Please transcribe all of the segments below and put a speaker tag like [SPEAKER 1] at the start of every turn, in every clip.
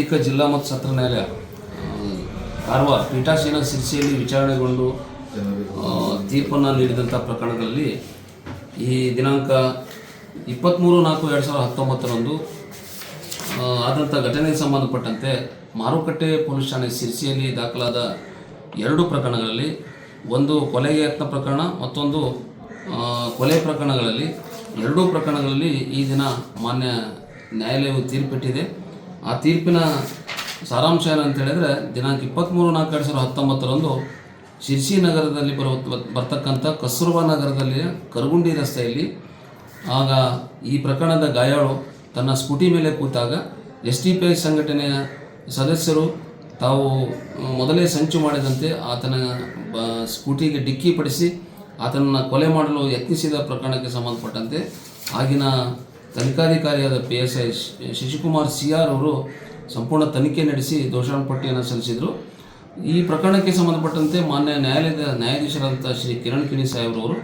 [SPEAKER 1] ನ್ಯಾಯಾಧೀಕ ಜಿಲ್ಲಾ ಮತ್ತು ಸತ್ರ ನ್ಯಾಯಾಲಯ ಕಾರವಾರ ಪೀಠಾಸೀನ ಶಿರಸಿಯಲ್ಲಿ ವಿಚಾರಣೆಗೊಂಡು ತೀರ್ಪನ್ನು ನೀಡಿದಂಥ ಪ್ರಕರಣದಲ್ಲಿ ಈ ದಿನಾಂಕ 23/4/2019 ಆದಂಥ ಘಟನೆಗೆ ಸಂಬಂಧಪಟ್ಟಂತೆ ಮಾರುಕಟ್ಟೆ ಪೊಲೀಸ್ ಠಾಣೆ ಶಿರಸಿಯಲ್ಲಿ ದಾಖಲಾದ 2 ಪ್ರಕರಣಗಳಲ್ಲಿ ಒಂದು ಕೊಲೆಗೆ ಯತ್ನ ಪ್ರಕರಣ ಮತ್ತೊಂದು ಕೊಲೆ ಪ್ರಕರಣಗಳಲ್ಲಿ 2 ಪ್ರಕರಣಗಳಲ್ಲಿ ಈ ದಿನ ಮಾನ್ಯ ನ್ಯಾಯಾಲಯವು ತೀರ್ಪಿಟ್ಟಿದೆ. ಆ ತೀರ್ಪಿನ ಸಾರಾಂಶ ಏನಂತ ಹೇಳಿದರೆ ದಿನಾಂಕ 23/4/2019 ಶಿರಸಿ ನಗರದಲ್ಲಿ ಬರ್ತಕ್ಕಂಥ ಕಸ್ತೂರ್ಬಾ ನಗರದಲ್ಲಿ ಕರಗುಂಡಿ ರಸ್ತೆಯಲ್ಲಿ ಆಗ ಈ ಪ್ರಕರಣದ ಗಾಯಾಳು ತನ್ನ ಸ್ಕೂಟಿ ಮೇಲೆ ಕೂತಾಗ SDPI ಸಂಘಟನೆಯ ಸದಸ್ಯರು ತಾವು ಮೊದಲೇ ಸಂಚು ಮಾಡಿದಂತೆ ಆತನ ಸ್ಕೂಟಿಗೆ ಡಿಕ್ಕಿ ಪಡಿಸಿ ಆತನನ್ನು ಕೊಲೆ ಮಾಡಲು ಯತ್ನಿಸಿದ ಪ್ರಕರಣಕ್ಕೆ ಸಂಬಂಧಪಟ್ಟಂತೆ ಆಗಿನ ತನಿಖಾಧಿಕಾರಿಯಾದ PSI ಶಶಿಕುಮಾರ್ CR ಅವರು ಸಂಪೂರ್ಣ ತನಿಖೆ ನಡೆಸಿ ದೋಷಾರೋಪಣಾ ಪಟ್ಟಿಯನ್ನು ಸಲ್ಲಿಸಿದರು. ಈ ಪ್ರಕರಣಕ್ಕೆ ಸಂಬಂಧಪಟ್ಟಂತೆ ಮಾನ್ಯ ನ್ಯಾಯಾಲಯದ ನ್ಯಾಯಾಧೀಶರಾದಂಥ ಶ್ರೀ ಕಿರಣ್ ಕಿಣಿ ಸಾಹೇಬ್ರವರು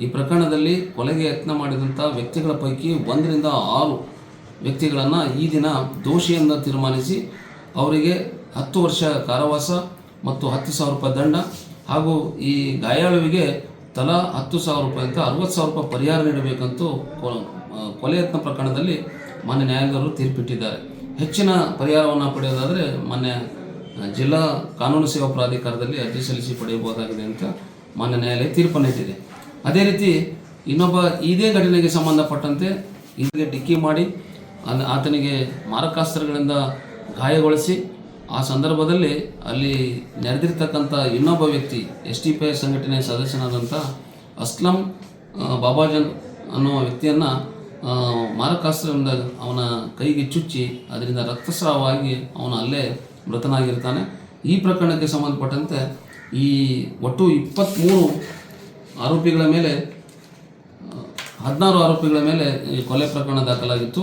[SPEAKER 1] ಈ ಪ್ರಕರಣದಲ್ಲಿ ಕೊಲೆಗೆ ಯತ್ನ ಮಾಡಿದಂಥ ವ್ಯಕ್ತಿಗಳ ಪೈಕಿ 1 ರಿಂದ 6 ವ್ಯಕ್ತಿಗಳನ್ನು ಈ ದಿನ ದೋಷಿಯಿಂದ ತೀರ್ಮಾನಿಸಿ ಅವರಿಗೆ 10 ವರ್ಷ ಕಾರಾವಾಸ ಮತ್ತು 10,000 ರೂಪಾಯಿ ದಂಡ ಹಾಗೂ ಈ ಗಾಯಾಳುವಿಗೆ ತಲಾ 10,000 ರೂಪಾಯಿ ಅಂತ 60,000 ರೂಪಾಯಿ ಪರಿಹಾರ ನೀಡಬೇಕಂತೂ ಕೊಲೆ ಯತ್ನ ಪ್ರಕರಣದಲ್ಲಿ ಮಾನ್ಯ ನ್ಯಾಯಾಲಯದವರು ತೀರ್ಪಿಟ್ಟಿದ್ದಾರೆ. ಹೆಚ್ಚಿನ ಪರಿಹಾರವನ್ನು ಪಡೆಯೋದಾದರೆ ಮಾನ್ಯ ಜಿಲ್ಲಾ ಕಾನೂನು ಸೇವಾ ಪ್ರಾಧಿಕಾರದಲ್ಲಿ ಅರ್ಜಿ ಸಲ್ಲಿಸಿ ಪಡೆಯಬಹುದಾಗಿದೆ ಅಂತ ಮಾನ್ಯ ನ್ಯಾಯಾಲಯ ತೀರ್ಪನ್ನಿಟ್ಟಿದೆ. ಅದೇ ರೀತಿ ಇನ್ನೊಬ್ಬ ಇದೇ ಘಟನೆಗೆ ಸಂಬಂಧಪಟ್ಟಂತೆ ಇದಕ್ಕೆ ಡಿಕ್ಕಿ ಮಾಡಿ ಆತನಿಗೆ ಮಾರಕಾಸ್ತ್ರಗಳಿಂದ ಗಾಯಗೊಳಿಸಿ ಆ ಸಂದರ್ಭದಲ್ಲಿ ಅಲ್ಲಿ ನೆರೆದಿರ್ತಕ್ಕಂಥ ಇನ್ನೊಬ್ಬ ವ್ಯಕ್ತಿ SDPI ಸಂಘಟನೆಯ ಸದಸ್ಯನಾದಂಥ ಅಸ್ಲಂ ಬಾಬಾಜನ್ ಅನ್ನುವ ವ್ಯಕ್ತಿಯನ್ನು ಮಾರಕಾಸ್ತ್ರದಿಂದ ಅವನ ಕೈಗೆ ಚುಚ್ಚಿ ಅದರಿಂದ ರಕ್ತಸ್ರಾವವಾಗಿ ಅವನು ಅಲ್ಲೇ ಮೃತನಾಗಿರ್ತಾನೆ. ಈ ಪ್ರಕರಣಕ್ಕೆ ಸಂಬಂಧಪಟ್ಟಂತೆ ಈ ಒಟ್ಟು 23 ಆರೋಪಿಗಳ ಮೇಲೆ 16 ಆರೋಪಿಗಳ ಮೇಲೆ ಈ ಕೊಲೆ ಪ್ರಕರಣ ದಾಖಲಾಗಿತ್ತು.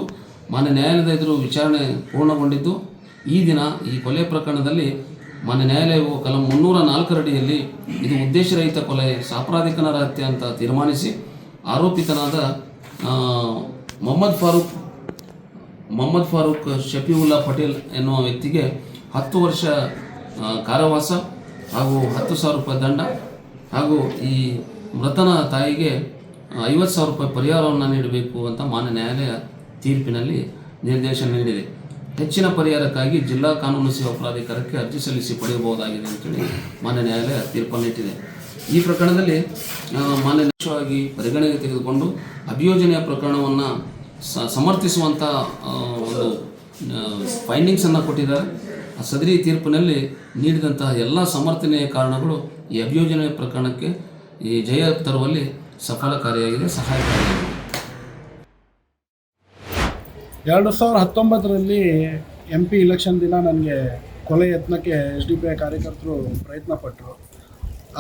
[SPEAKER 1] ಮಾನ್ಯ ನ್ಯಾಯಾಲಯದ ಎದುರು ವಿಚಾರಣೆ ಪೂರ್ಣಗೊಂಡಿದ್ದು ಈ ದಿನ ಈ ಕೊಲೆ ಪ್ರಕರಣದಲ್ಲಿ ಮಾನ್ಯ ನ್ಯಾಯಾಲಯವು ಕಲಂ 304 ಅಡಿಯಲ್ಲಿ ಇದು ಉದ್ದೇಶರಹಿತ ಕೊಲೆ ಸಾಂಪ್ರದಾಯಿಕನರ ಹತ್ಯೆ ಅಂತ ತೀರ್ಮಾನಿಸಿ ಆರೋಪಿತನಾದ ಮೊಹಮ್ಮದ್ ಫಾರೂಕ್ ಶಫೀವುಲ್ಲಾ ಪಟೇಲ್ ಎನ್ನುವ ವ್ಯಕ್ತಿಗೆ 10 ವರ್ಷ ಕಾರಾವಾಸ ಹಾಗೂ 10,000 ರೂಪಾಯಿ ದಂಡ ಹಾಗೂ ಈ ಮೃತನ ತಾಯಿಗೆ 50,000 ರೂಪಾಯಿ ಪರಿಹಾರವನ್ನು ನೀಡಬೇಕು ಅಂತ ಮಾನ್ಯ ನ್ಯಾಯಾಲಯ ತೀರ್ಪಿನಲ್ಲಿ ನಿರ್ದೇಶನ ನೀಡಿದೆ. ಹೆಚ್ಚಿನ ಪರಿಹಾರಕ್ಕಾಗಿ ಜಿಲ್ಲಾ ಕಾನೂನು ಸೇವಾ ಪ್ರಾಧಿಕಾರಕ್ಕೆ ಅರ್ಜಿ ಸಲ್ಲಿಸಿ ಪಡೆಯಬಹುದಾಗಿದೆ ಅಂತೇಳಿ ಮಾನ್ಯ ನ್ಯಾಯಾಲಯ ತೀರ್ಪನ್ನಿಟ್ಟಿದೆ. ಈ ಪ್ರಕರಣದಲ್ಲಿ ಮಾನ್ಯ ನ್ಯಾಯಾಲಯವಾಗಿ ಪರಿಗಣನೆಗೆ ತೆಗೆದುಕೊಂಡು ಅಭಿಯೋಜನೆಯ ಪ್ರಕರಣವನ್ನು ಸಮರ್ಥಿಸುವಂಥ ಒಂದು ಫೈಂಡಿಂಗ್ಸನ್ನು ಕೊಟ್ಟಿದ್ದಾರೆ. ಆ ಸದರಿ ತೀರ್ಪಿನಲ್ಲಿ ನೀಡಿದಂತಹ ಎಲ್ಲ ಸಮರ್ಥನೆಯ ಕಾರಣಗಳು ಈ ಅಭಿಯೋಜನೆಯ ಪ್ರಕರಣಕ್ಕೆ ಈ ಜಯ ತರುವಲ್ಲಿ ಸಫಲಕಾರಿಯಾಗಿದೆ, ಸಹಾಯಕಾರಿಯಾಗಿದೆ.
[SPEAKER 2] 2019ರಲ್ಲಿ MP ಇಲೆಕ್ಷನ್ ದಿನ ನನಗೆ ಕೊಲೆ ಯತ್ನಕ್ಕೆ SDPI ಕಾರ್ಯಕರ್ತರು ಪ್ರಯತ್ನ ಪಟ್ಟರು.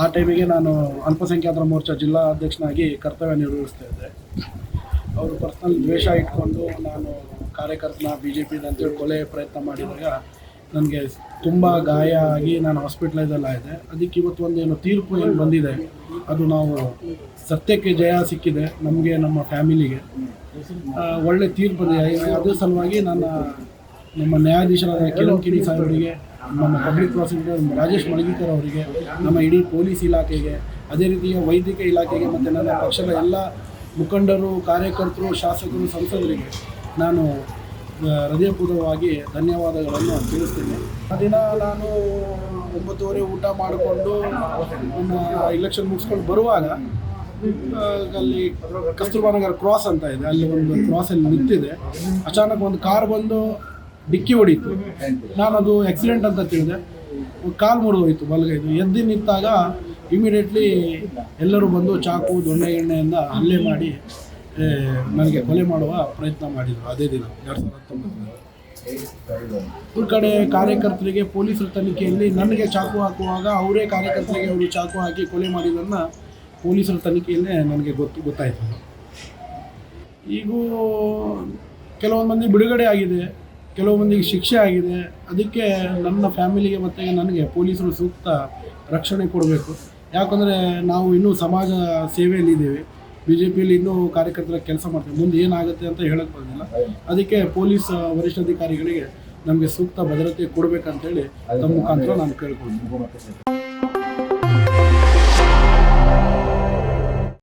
[SPEAKER 2] ಆ ಟೈಮಿಗೆ ನಾನು ಅಲ್ಪಸಂಖ್ಯಾತರ ಮೋರ್ಚಾ ಜಿಲ್ಲಾ ಅಧ್ಯಕ್ಷನಾಗಿ ಕರ್ತವ್ಯ ನಿರ್ವಹಿಸ್ತಾ ಇದ್ದೆ. ಅವರು ಪರ್ಸ್ನಲ್ ದ್ವೇಷ ಇಟ್ಕೊಂಡು ನಾನು ಕಾರ್ಯಕರ್ತನ BJP ಅಂತೇಳಿ ಕೊಲೆ ಪ್ರಯತ್ನ ಮಾಡಿದಾಗ ನನಗೆ ತುಂಬ ಗಾಯ ಆಗಿ ನಾನು ಹಾಸ್ಪಿಟ್ಲೈಸಲ್ಲಾಗಿದೆ. ಅದಕ್ಕೆ ಇವತ್ತು ಒಂದೇನು ತೀರ್ಪು ಏನು ಬಂದಿದೆ ಅದು ನಾವು ಸತ್ಯಕ್ಕೆ ಜಯ ಸಿಕ್ಕಿದೆ, ನಮಗೆ ನಮ್ಮ ಫ್ಯಾಮಿಲಿಗೆ ಒಳ್ಳೆ ತೀರ್ಪು ಬಂದಿದೆ. ಅದ್ರ ಸಲುವಾಗಿ ನಮ್ಮ ನ್ಯಾಯಾಧೀಶರಾದ ಕಿರಣ್ ಕಿಣಿ ಸಾಹೇಬರಿಗೆ, ನಮ್ಮ ಪಬ್ಲಿಕ್ ಪ್ರಾಸಿಕ್ಯೂಟರ್ ರಾಜೇಶ್ ಮಳಗಿಕರ್ ಅವರಿಗೆ, ನಮ್ಮ ಇಡೀ ಪೊಲೀಸ್ ಇಲಾಖೆಗೆ, ಅದೇ ರೀತಿಯ ವೈದ್ಯಕೀಯ ಇಲಾಖೆಗೆ ಮತ್ತು ನನ್ನ ಪಕ್ಷದ ಎಲ್ಲ ಮುಖಂಡರು, ಕಾರ್ಯಕರ್ತರು, ಶಾಸಕರು, ಸಂಸದರಿಗೆ ನಾನು ಹೃದಯಪೂರ್ವಕವಾಗಿ ಧನ್ಯವಾದಗಳನ್ನು ತಿಳಿಸ್ತೀನಿ. ಆ ದಿನ ನಾನು 9:30 ಊಟ ಮಾಡಿಕೊಂಡು ನಮ್ಮ ಇಲೆಕ್ಷನ್ ಮುಗಿಸ್ಕೊಂಡು ಬರುವಾಗ ಅಲ್ಲಿ ಕಸ್ತೂರ್ಬಾ ನಗರ ಕ್ರಾಸ್ ಅಂತ ಇದೆ, ಅಲ್ಲಿ ಒಂದು ಕ್ರಾಸಲ್ಲಿ ನಿಂತಿದೆ. ಅಚಾನಕ್ ಒಂದು ಕಾರ್ ಬಂದು ಡಿಕ್ಕಿ ಹೊಡೀತು. ನಾನು ಅದು ಆಕ್ಸಿಡೆಂಟ್ ಅಂತ ತಿಳಿದೆ. ಕಾಲು ಮುರಿದೋಯ್ತು ಬಲಗೈದು. ಎದ್ದು ನಿಂತಾಗ ಇಮಿಡಿಯೇಟ್ಲಿ ಎಲ್ಲರೂ ಬಂದು ಚಾಕು ದೊಣ್ಣೆ ಎಣ್ಣೆಯಿಂದ ಹಲ್ಲೆ ಮಾಡಿ ನನಗೆ ಕೊಲೆ ಮಾಡುವ ಪ್ರಯತ್ನ ಮಾಡಿದರು. ಅದೇ ದಿನ 2019 ಈ ಕಡೆ ಕಾರ್ಯಕರ್ತರಿಗೆ ಪೊಲೀಸರ ತನಿಖೆಯಲ್ಲಿ ನನಗೆ ಚಾಕು ಹಾಕುವಾಗ ಅವರೇ ಕಾರ್ಯಕರ್ತರಿಗೆ ಅವರು ಚಾಕು ಹಾಕಿ ಕೊಲೆ ಮಾಡಿದ್ದನ್ನು ಪೊಲೀಸರ ತನಿಖೆಯಲ್ಲೇ ನನಗೆ ಗೊತ್ತಾಯಿತು. ಈಗೂ ಕೆಲವೊಂದು ಮಂದಿ ಬಿಡುಗಡೆ ಆಗಿದೆ, ಕೆಲವು ಮಂದಿಗೆ ಶಿಕ್ಷೆ ಆಗಿದೆ. ಅದಕ್ಕೆ ನನ್ನ ಫ್ಯಾಮಿಲಿಗೆ ಮತ್ತು ನನಗೆ ಪೊಲೀಸರು ಸೂಕ್ತ ರಕ್ಷಣೆ ಕೊಡಬೇಕು. ಯಾಕಂದರೆ ನಾವು ಇನ್ನೂ ಸಮಾಜ ಸೇವೆಯಲ್ಲಿದ್ದೇವೆ, BJPಯಲ್ಲಿ ಇನ್ನೂ ಕಾರ್ಯಕರ್ತರ ಕೆಲಸ ಮಾಡ್ತೀವಿ. ಮುಂದೆ ಏನಾಗುತ್ತೆ ಅಂತ ಹೇಳಕ್ಕೆ ಬರೋದಿಲ್ಲ. ಅದಕ್ಕೆ ಪೊಲೀಸ್ ವರಿಷ್ಠಾಧಿಕಾರಿಗಳಿಗೆ ನಮಗೆ ಸೂಕ್ತ ಭದ್ರತೆ ಕೊಡಬೇಕಂತೇಳಿ ತಮ್ಮ ಮುಖಾಂತರ ನಾನು ಕೇಳ್ಕೊಳ್ತೀನಿ.